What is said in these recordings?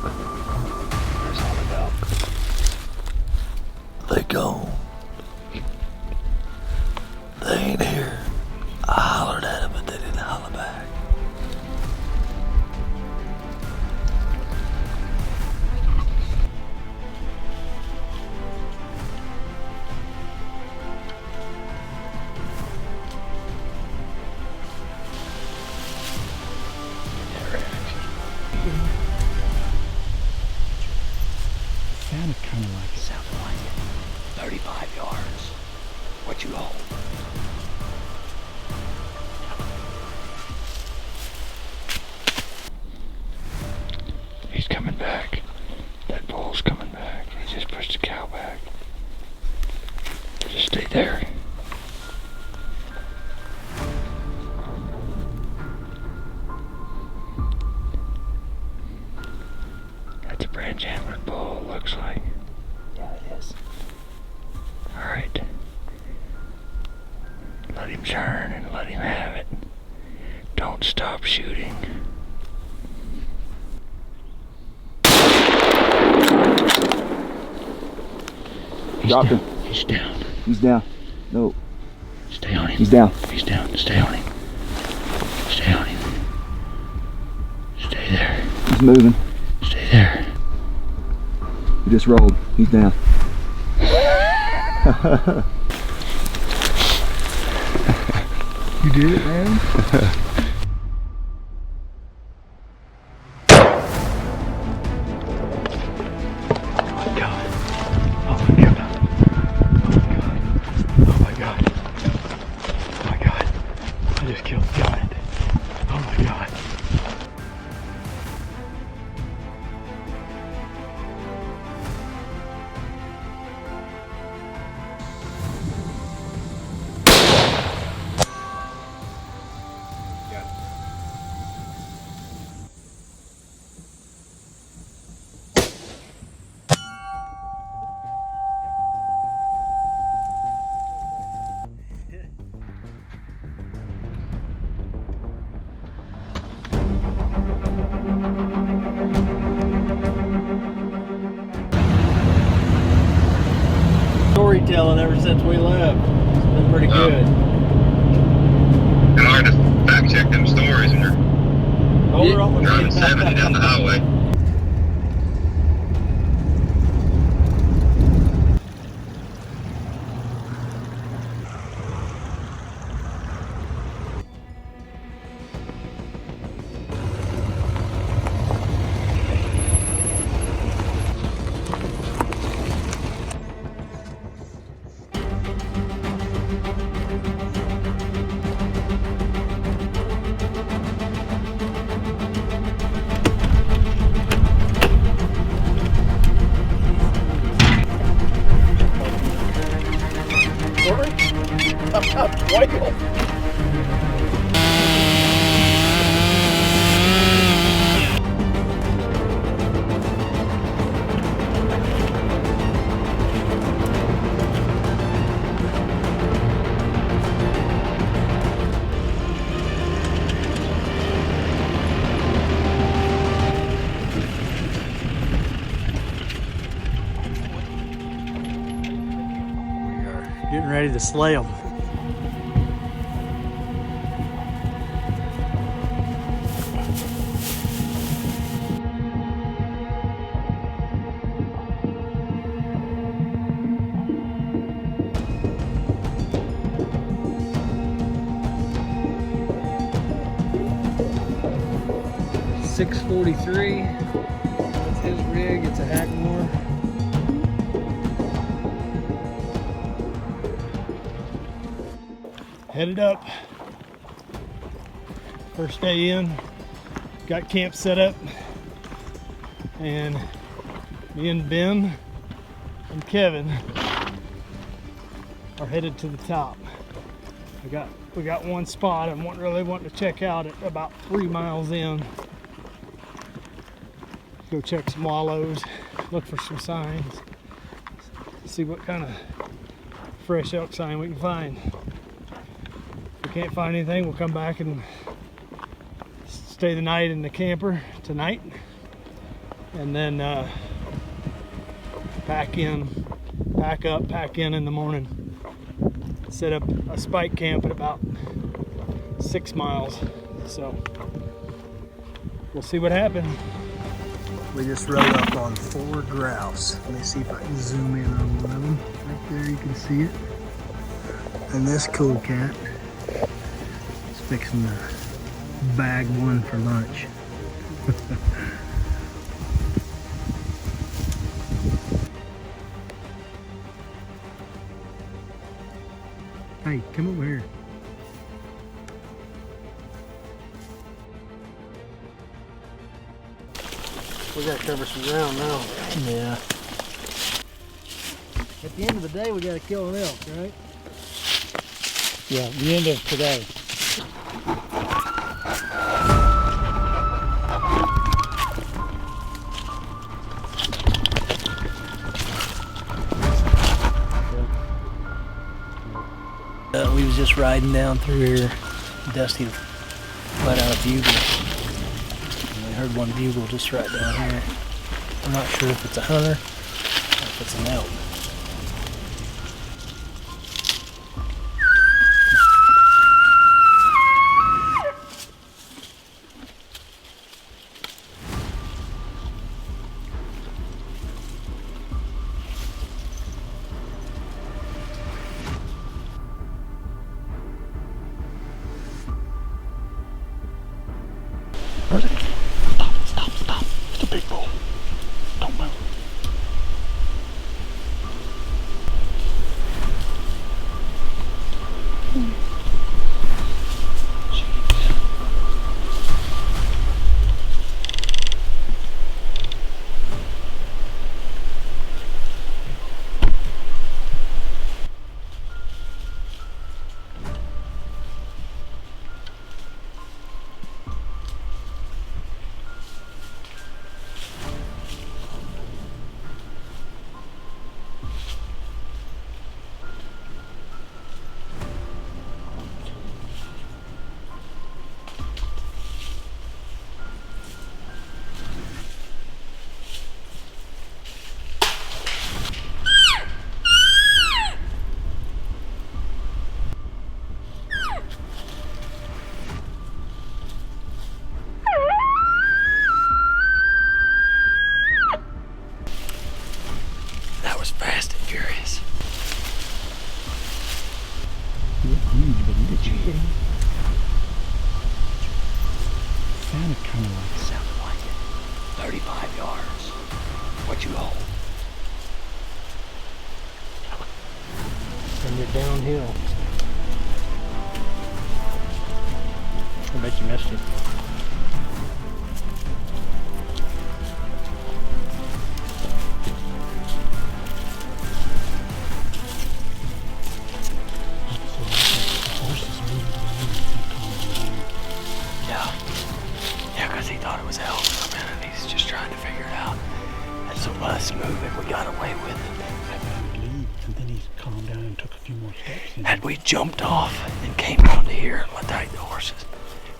Where's all the elk? They gone. They ain't here. I hollered at them, but they didn't holler back. Sounded kind of like it. Sounded like it. 35 yards. What you hold? He's coming back. That bull's coming back. He just pushed the cow back. Just stay there. That's a branch antlered bull, it looks like. Yeah, it is. Alright. Let him turn and let him have it. Don't stop shooting. Dropped him. He's down. He's down. No. Stay on him. He's down. He's down. Stay on him. Stay on him. Stay there. He's moving. Stay there. He just rolled. He's down. You did it, man. Storytelling ever since we left. It's been pretty good. It's hard to fact check them stories when you're driving 70 down the highway. Getting ready to slay them. .643. That's his rig. It's a Hackmore. Headed up. First day in. Got camp set up. And me and Ben and Kevin are headed to the top. We got one spot I'm really wanting to check out at about 3 miles in. Go check some wallows, look for some signs, see what kind of fresh elk sign we can find. If we can't find anything, we'll come back and stay the night in the camper tonight and then pack up, pack in the morning. Set up a spike camp at about 6 miles. So we'll see what happens. We just rode up on 4 grouse. Let me see if I can zoom in on one of them. Right there, you can see it. And this cool cat is fixing to bag one for lunch. Hey, come over here. We gotta cover some ground now. Yeah. At the end of the day, we gotta kill an elk, right? Yeah, the end of today. We was just riding down through here. Dusty let out a bugle. And we heard one bugle just right down here. I'm not sure if it's a hunter or if it's an elk. Where's it? Stop. It's a big bull. Don't move. Fast and furious. Sounded kind of like Sounded like it. 35 yards. What you hold? And you're downhill. I bet you missed it. Yeah, because he thought it was elk for a minute. He's just trying to figure it out. And so us moving, we got away with it. and then he calmed down and took a few more steps. And Had we jumped off and came down to here and let take the horses,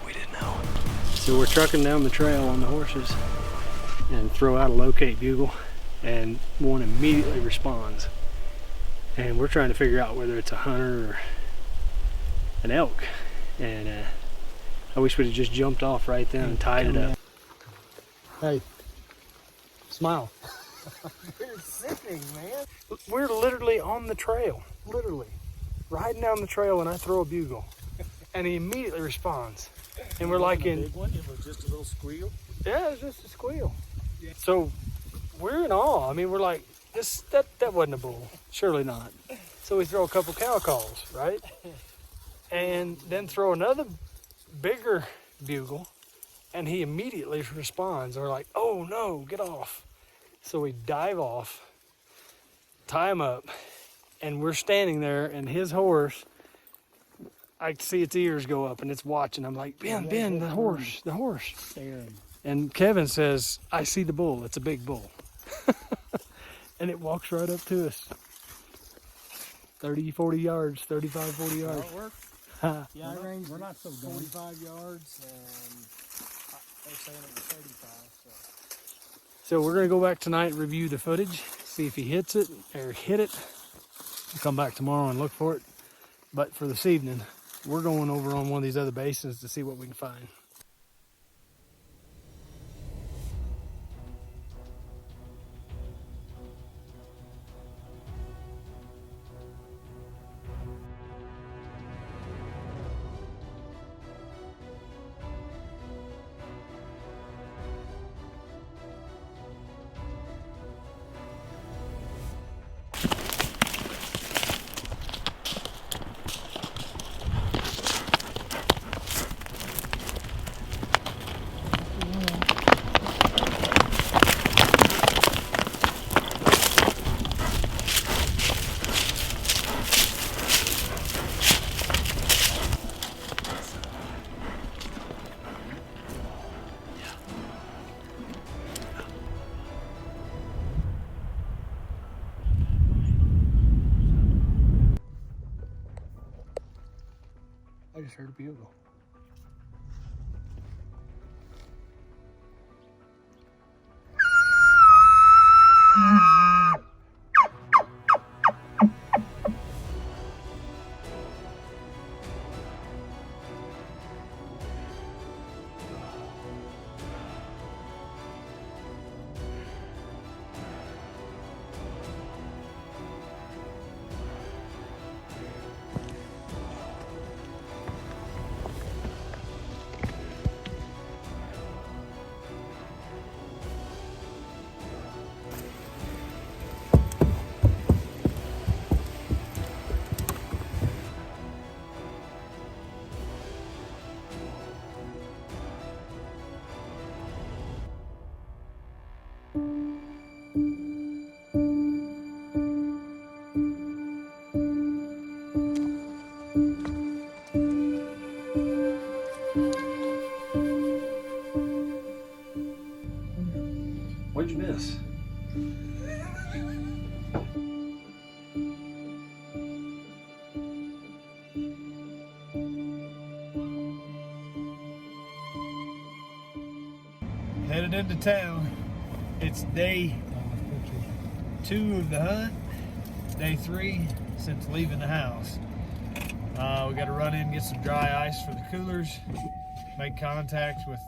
we didn't know. So we're trucking down the trail on the horses and throw out a locate bugle, and one immediately responds. And we're trying to figure out whether it's a hunter or an elk. And I wish we'd have just jumped off right then and tied it up. Hey, smile. You're sickening, man. We're literally on the trail, literally. Riding down the trail, and I throw a bugle. And he immediately responds. And we're like in... big one? It was just a little squeal? Yeah, it was just a squeal. Yeah. So we're in awe. I mean, we're like, that wasn't a bull. Surely not. So we throw a couple cow calls, right? And then throw another bigger bugle, and he immediately responds. And we're like, oh no, get off. So we dive off, tie him up, and we're standing there, and his horse, I see its ears go up, and it's watching. I'm like, Ben, the horse. Staring. And Kevin says, I see the bull. It's a big bull. And it walks right up to us. 30, 40 yards, 35, 40 yards. That worked? Yeah, I ranged we're not so 45 yards, and they're saying it was 35. So. So we're gonna go back tonight and review the footage, see if he hits it or hit it. We'll come back tomorrow and look for it. But for this evening, we're going over on one of these other basins to see what we can find. I just heard a bugle. What'd you miss? Headed into town. It's day 2 of the hunt, day 3 since leaving the house. We got to run in and get some dry ice for the coolers, make contact with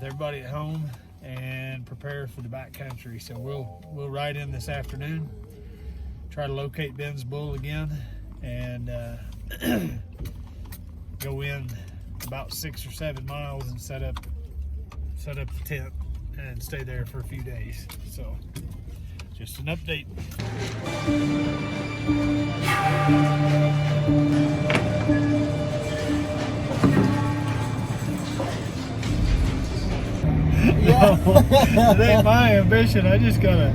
everybody at home, and prepare for the backcountry. So we'll ride in this afternoon, try to locate Ben's bull again, and go in about 6 or 7 miles and set up the tent and stay there for a few days. So just an update. It ain't my ambition. I just gotta.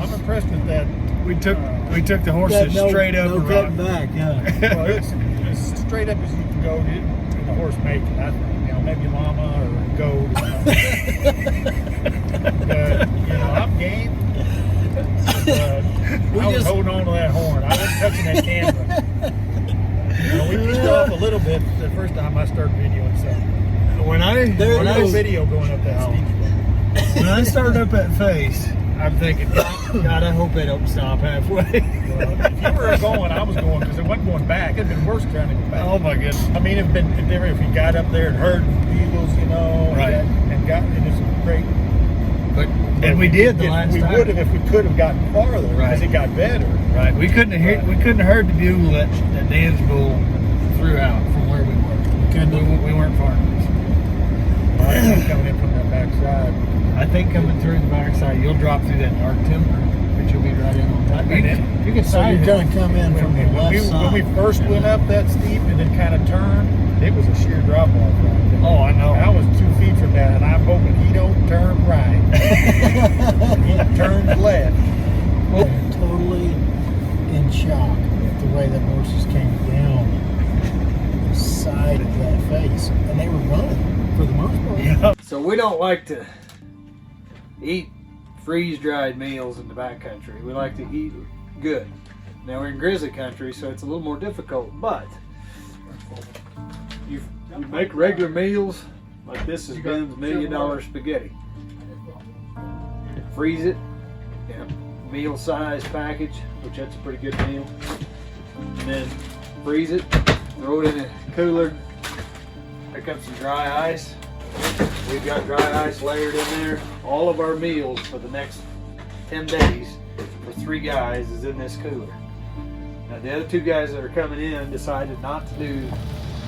I'm impressed with that. We took the horses straight up. No cutting back. Yeah. Well, it's straight up as you can go in the horse making. I think, maybe llama or goat. I'm game. I was holding on to that horn. I wasn't touching that camera. We pushed off a little bit the first time I started videoing something. When I video going up that steep. When I started up that face, I'm thinking, God, I hope they don't stop halfway. Well, if you were going, I was going, because it wasn't going back. It'd been worse trying to go back. Oh my goodness! I mean, it'd been different if you got up there and heard bugles, right? And it's great. And we did the last time. We would have if we could have gotten farther, because it got better. Right. We couldn't have heard the bugle that Dan's bull threw out from where we were. We weren't far enough. Coming in from that backside. I think coming through the backside, you'll drop through that dark timber, but you'll be right in on top. You can So you're going to come in from the left side. When we first went up that steep and then kind of turned, it was a sheer drop off right there. Oh, I know. I was 2 feet from that, and I'm hoping he don't turn right. He turns left. Well, totally in shock at the way the horses came down the side of that face, and they were running for the most part. Yeah. So we don't like to eat freeze-dried meals in the backcountry. We like to eat good. Now we're in grizzly country, so it's a little more difficult, but you make regular meals Like this is Ben's $1 million spaghetti. Freeze it in a meal size package, which that's a pretty good meal. And then freeze it, throw it in a cooler, pick up some dry ice. We've got dry ice layered in there. All of our meals for the next 10 days for 3 guys is in this cooler. Now the other 2 guys that are coming in decided not to do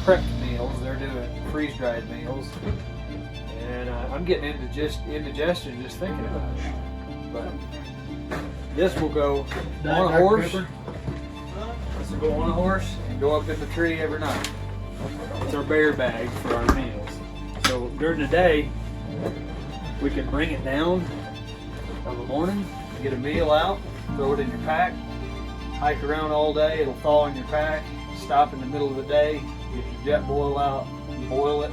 prepped meals. They're doing freeze-dried meals. And I'm getting into indigestion just thinking about it. But this will go on a horse. This will go on a horse and go up in the tree every night. It's our bear bag for our meals. So during the day, we can bring it down in the morning, get a meal out, throw it in your pack, hike around all day, it'll thaw in your pack, stop in the middle of the day, get your jet boil out, boil it,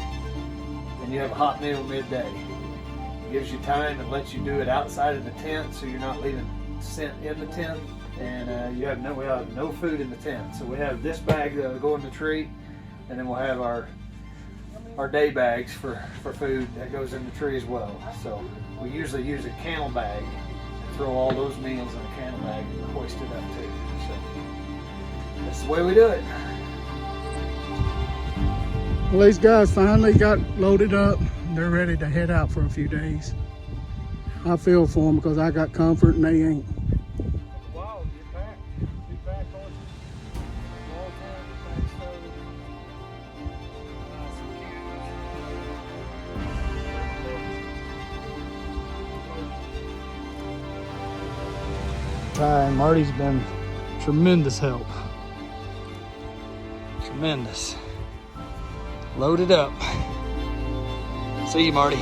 and you have a hot meal midday. It gives you time and lets you do it outside of the tent so you're not leaving scent in the tent, and we have no food in the tent. So we have this bag that'll go in the tree, and then we'll have our day bags for food that goes in the tree as well. So we usually use a camel bag and throw all those meals in a camel bag and hoist it up too. So that's the way we do it. Well, these guys finally got loaded up. They're ready to head out for a few days. I feel for them because I got comfort and they ain't. Wow, you packed. 2 pack horses. All time, pack Ty and Marty's been tremendous help. Tremendous. Loaded up. See you, Marty.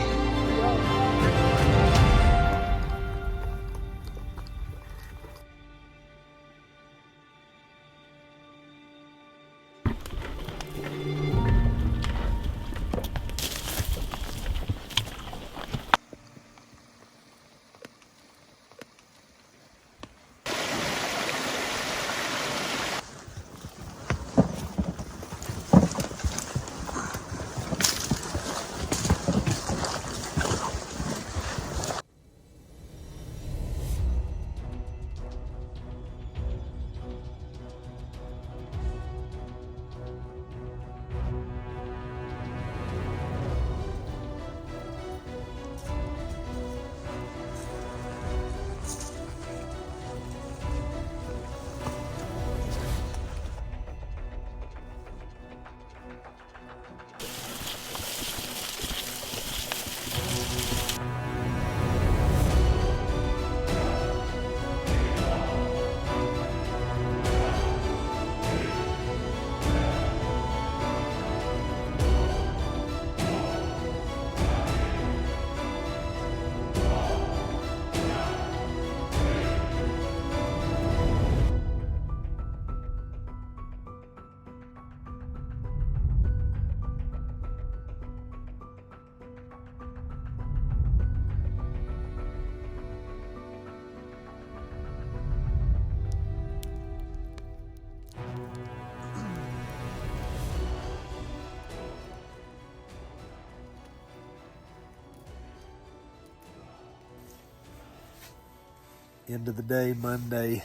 End of the day, Monday,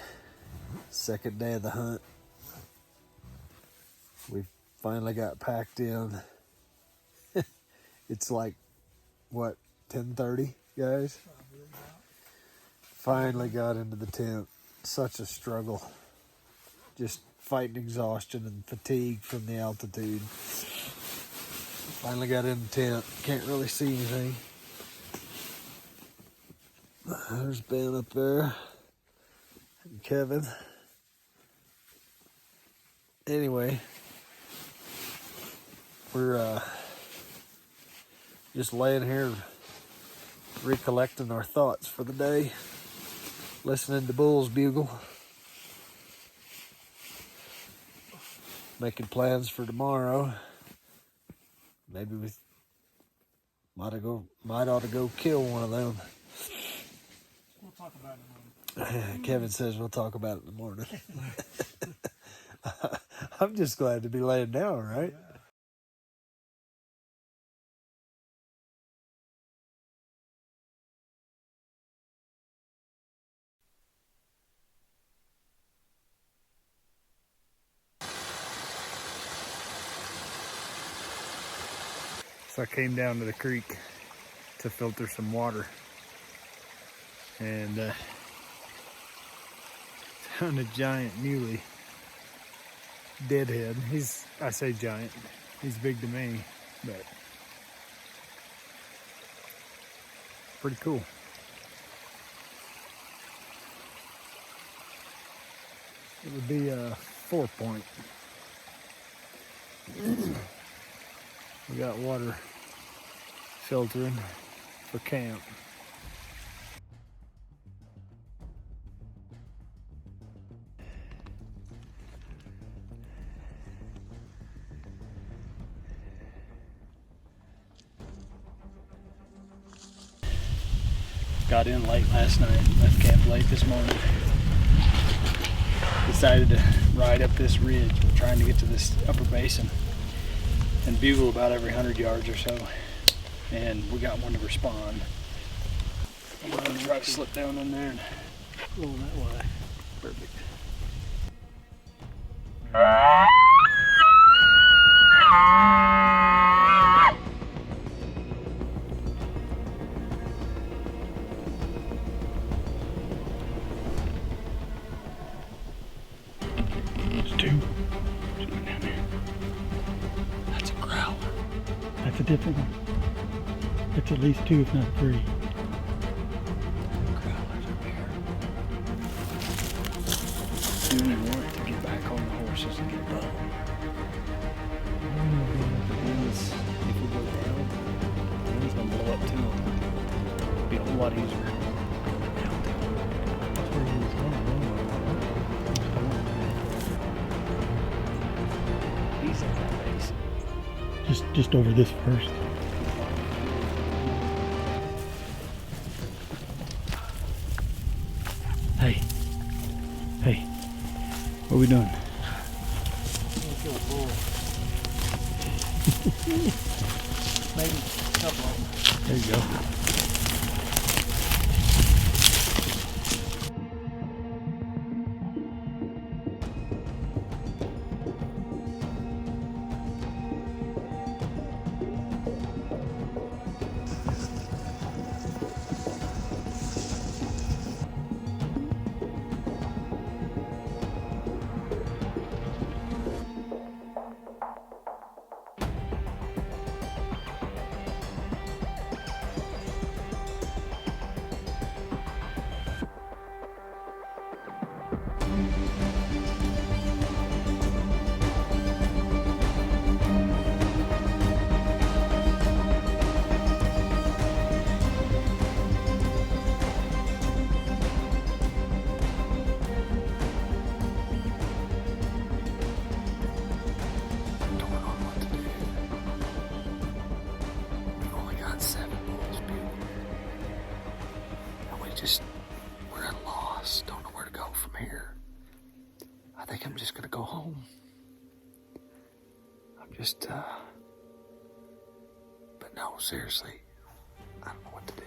second day of the hunt. We finally got packed in. It's like, what, 10:30, guys? Finally got into the tent. Such a struggle. Just fighting exhaustion and fatigue from the altitude. Finally got in the tent. Can't really see anything. There's Ben up there. And Kevin. Anyway, we're just laying here recollecting our thoughts for the day, listening to Bull's bugle, making plans for tomorrow. Maybe we might ought to go kill one of them. We'll talk about it in the morning. Kevin says we'll talk about it in the morning. I'm just glad to be laying down, right? So I came down to the creek to filter some water, and found a giant muley deadhead. I say giant, he's big to me, but pretty cool. It would be a 4-point. We got water filtering for camp. Got in late last night, left camp late this morning. Decided to ride up this ridge. We're trying to get to this upper basin and bugle about every 100 yards or so. And we got one to respond. I'm gonna try to slip down in there and roll that way. Perfect. That's a different one. It's at least 2, if not 3. Growlers up here. Doing want to get back on the horses and get bone. If we go down, the wind's gonna blow up too. It'll be a whole lot easier. He's at that base. Just over this first. Hey, what are we doing? Maybe a couple of them. There you go. We're at a loss. Don't know where to go from here. I think I'm just gonna go home. But no, seriously, I don't know what to do.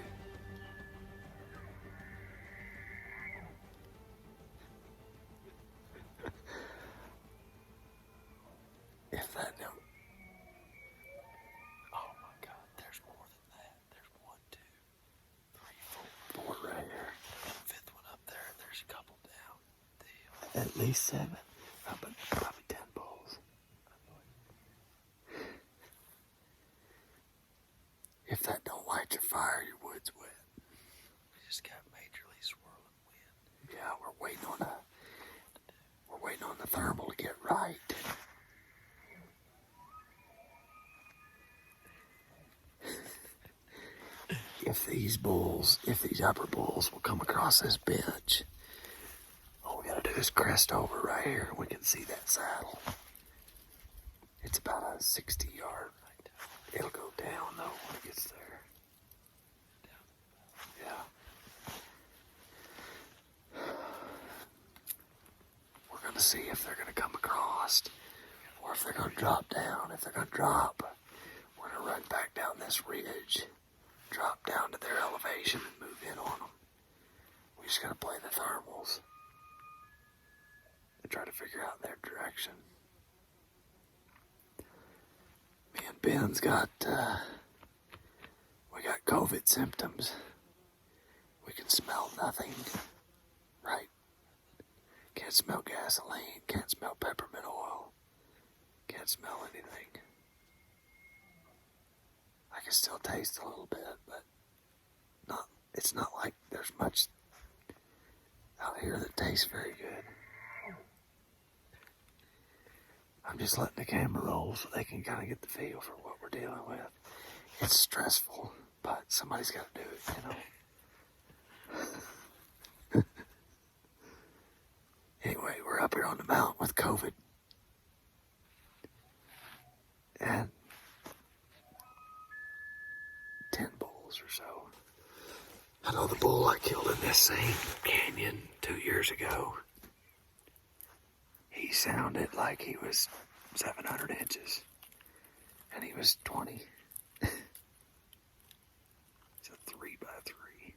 If that don't. Oh my God, there's more than that. There's 1, 2, 3, 4 right here. 5th one up there. There's a couple down. At least 7. Probably 10 bulls. If that don't light your fire, your wood's wet. We just got majorly swirling wind. Yeah, we're waiting on the thermal to get right. If these upper bulls will come across this bench, all we gotta do is crest over right here and we can see that saddle. It's about a 60-yard. It'll go down though when it gets there. Yeah. We're gonna see if they're gonna come across or if they're gonna drop down. If they're gonna drop, we're gonna run back down this ridge, drop down to their elevation and move in on them. We just gotta play the thermals and try to figure out their direction. Me and Ben's got COVID symptoms. We can smell nothing, right? Can't smell gasoline, can't smell peppermint oil, can't smell anything. I can still taste a little bit, but it's not like there's much out here that tastes very good. I'm just letting the camera roll so they can kind of get the feel for what we're dealing with. It's stressful, but somebody's got to do it, you know. Anyway, we're up here on the mountain with COVID. And 10 bulls or so. I know the bull I killed in this same canyon 2 years ago. He sounded like he was 700 inches. And he was 20. It's a 3x3.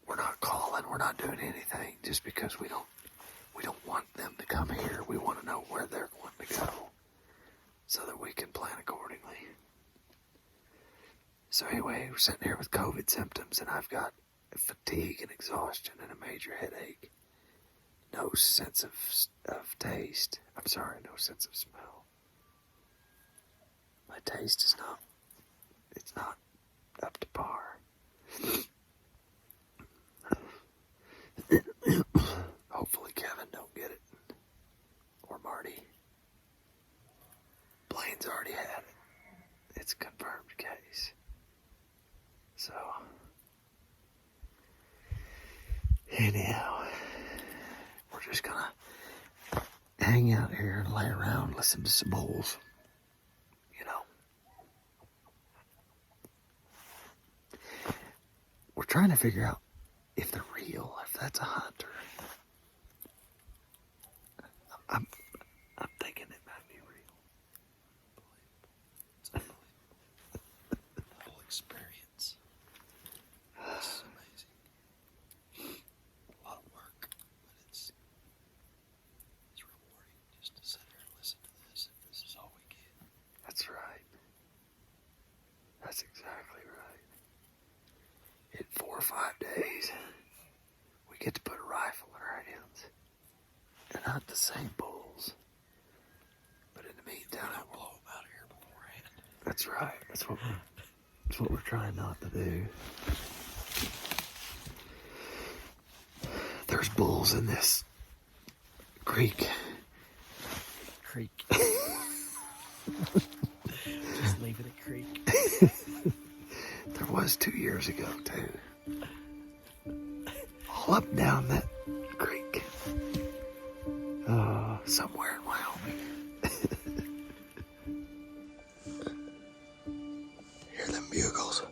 We're not calling, we're not doing anything just because we don't want them to come here. We want to know where they're going to go so that we can plan accordingly. So anyway, we're sitting here with COVID symptoms, and I've got fatigue and exhaustion and a major headache. No sense of taste. I'm sorry, no sense of smell. My taste is not up to par. Hopefully Kevin don't get it. Or Marty. Blaine's already had it. It's a confirmed case. So, anyhow, we're just gonna hang out here and lay around, listen to some bulls, you know. We're trying to figure out if they're real, if that's a hunter. I'm thinking it might be real. It's unbelievable. The whole experience. It's amazing. A lot of work, but it's rewarding just to sit here and listen to this if this is all we get. That's right. That's exactly right. In 4 or 5 days, we get to put a rifle in our hands and hunt the same bulls. But in the meantime, we'll blow them out of here beforehand. That's right. That's what we're trying not to do. There's bulls in this creek. Just leave it at creek. There was 2 years ago, too. All up and down that creek. Somewhere in Wyoming. Hear them bugles?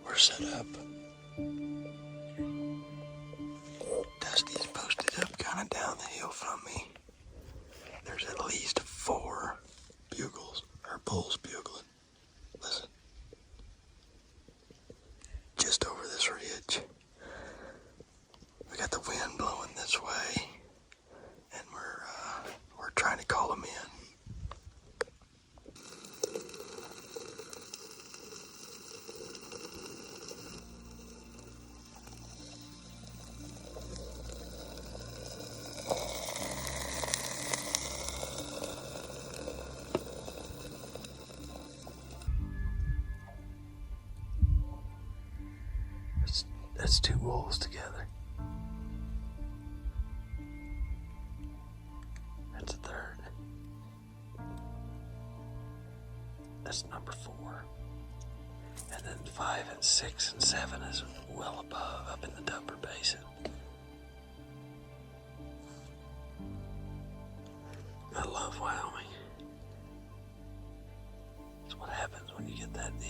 We're set up. Dusty's posted up kind of down the hill from me. There's at least 4 bugles, or bulls bugling. Listen. Just over this ridge. We got the wind blowing this way, and we're trying to call them in. That's 2 wolves together. That's a 3rd. That's number 4. And then 5 and 6 and 7 is well above, up in the Dumper Basin. I love Wyoming. It's what happens when you get that deep.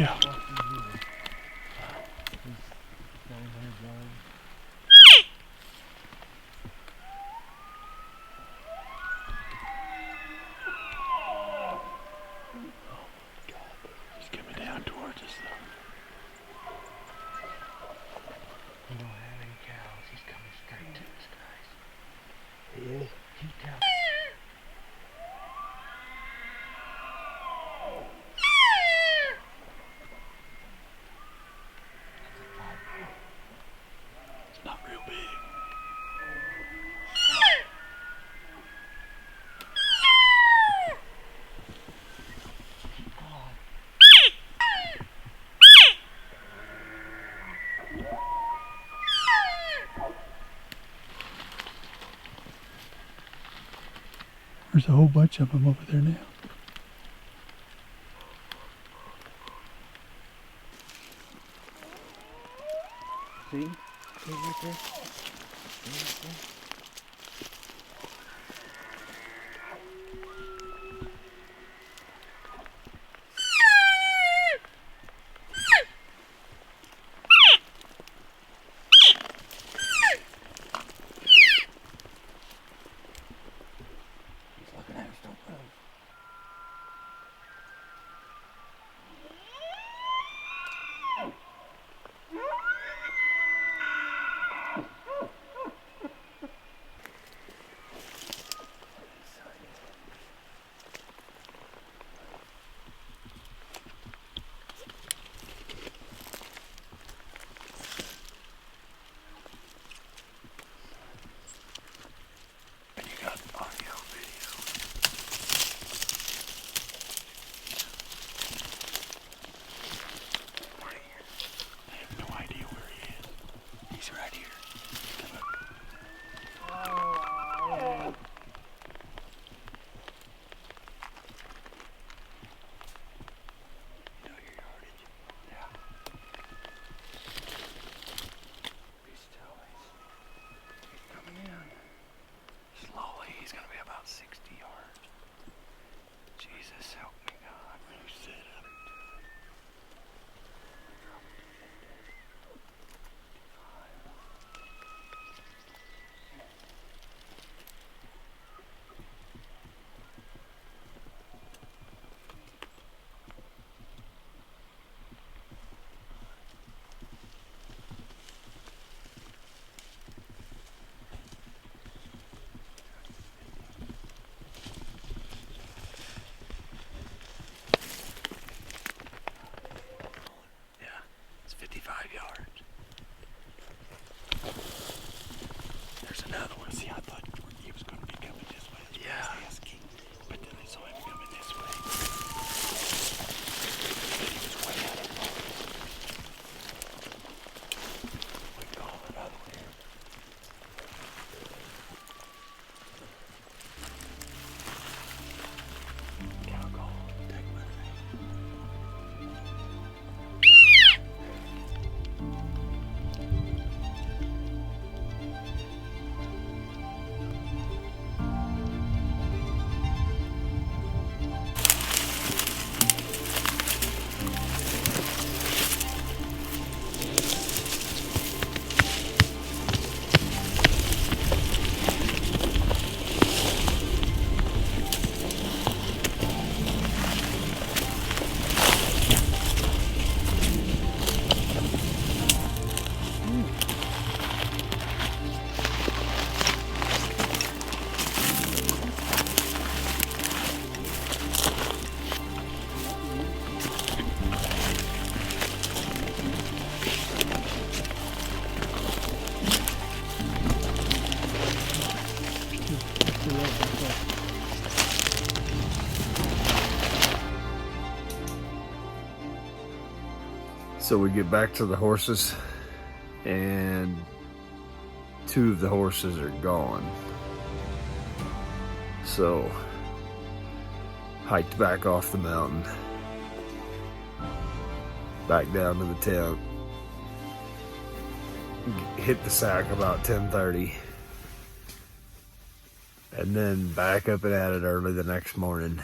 Yeah. He's coming down towards us though. We don't have any cows. He's coming straight to us, guys. Yeah. Keep cows. It's not real big. There's a whole bunch of them over there now. See? See right there? See right there? He's looking at us, don't move. And you got audio, video. Right here. I have no idea where he is. He's right here. Come up. You know your yardage? Yeah. Be still. He's coming in. Slowly. He's gonna be about 60 yards. Jesus help me, God. You sit up. It's 55 yards. There's another one. See, I thought he was going to be coming this way. That's what Yeah. I was asking. But then I saw him coming this way. But he was way out of focus. We can call another one here. Cow call. Take one. So we get back to the horses, and 2 of the horses are gone. So, hiked back off the mountain, back down to the tent, hit the sack about 10:30, and then back up and at it early the next morning.